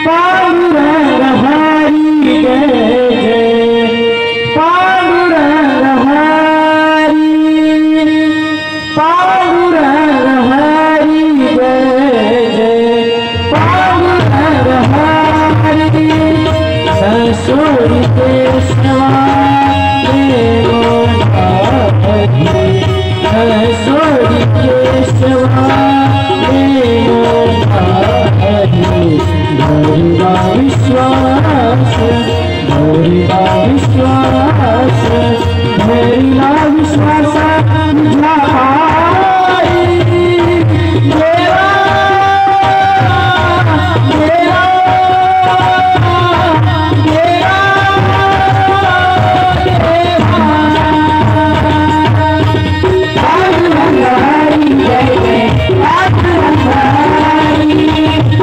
पांडुरंग हरी जय जय पांडुरंग हरी पांडुरंग हरी जय जय पांडुरंग हरी ससुर केशवा ससुर केशवा धरिला विश्वास धरिला विश्वास धरिला विश्वास तुझा पायी देवा देवा देवा पांडुरंग हरी जय जय पांडुरंग हरी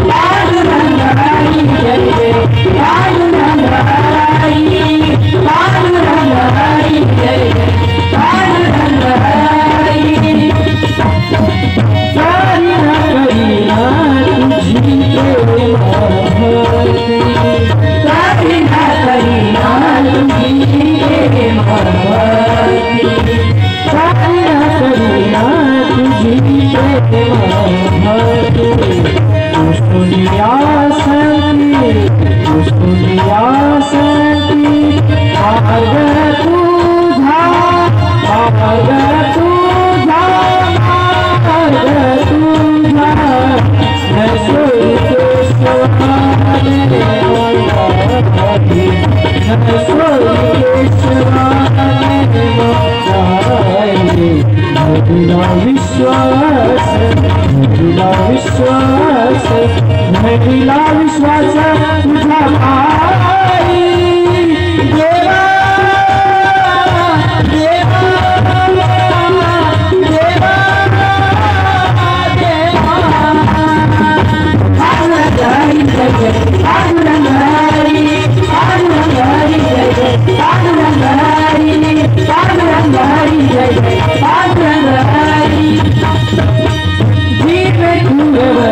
पांडुरंग हरी जय जय पांडुरंग हरी पांडुरंग हरी जय जय पांडुरंग हरी सारी करीना तुझी प्रेम भक्ति सारी करीना तुझी प्रेम भक्ति सारी करीना तुझी प्रेम भक्ति उसको लिया सती उसको लिया सती आगर तुझा आगर तुझा आगर तुझा ससुर केशवा ससुर केशवा धरिला विश्वास धरिला विश्वास धरिला विश्वास तुझा पायी देवा देवा देवा देवा पांडुरंग हरी जय जय पांडुरंग हरी पांडुरंग हरी जय जय पांडुरंग हरी पांडुरंग हरी जय जय पांडुरंग हरी जीव कुरवती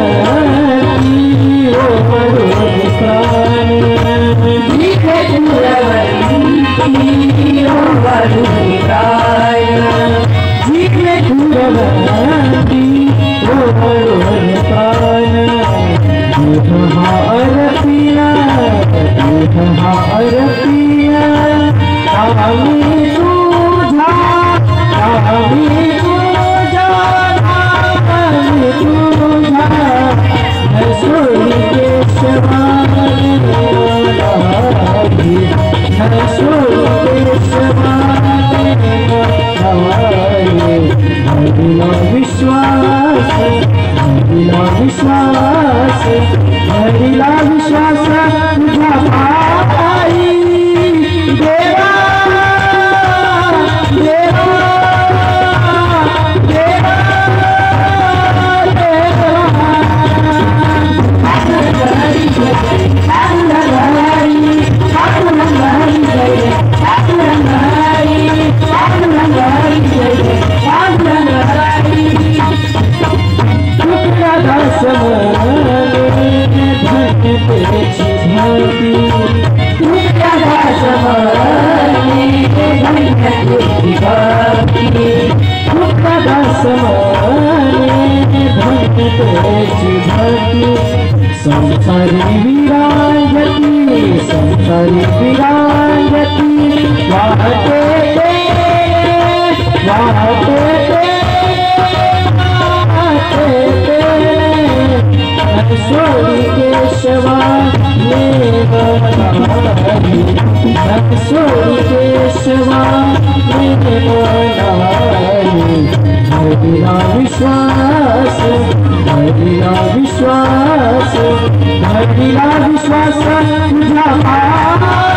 ओ मरोग प्राण जीव कुरवती ओ मरोग प्राण जीव कुरवती ओ मरोग प्राण दूध हारतिया दूध हारतिया आमी तुझा आमी तुझा आमी तुझा ससुर केशवा ससुर केशवा धरिला विश्वास धरिला विश्वास धरिला विश्वास तुझा पायी देवा देवा देवा देवा पांडुरंग हरी जय जय पांडुरंग हरी पांडुरंग हरी जय जय पांडुरंग हरी पांडुरंग हरी जय जय पांडुरंग हरी टुकड़ा दास मने धन पेची भाती टुकड़ा दास मने धन पेची भाती टुकड़ा दास मने धन पेची भाती संसारी विराजती संसारी विराजती वाहते ससुर केशवा ससुर केशवा धरिला विश्वास धरिला विश्वास धरिला विश्वास तुझा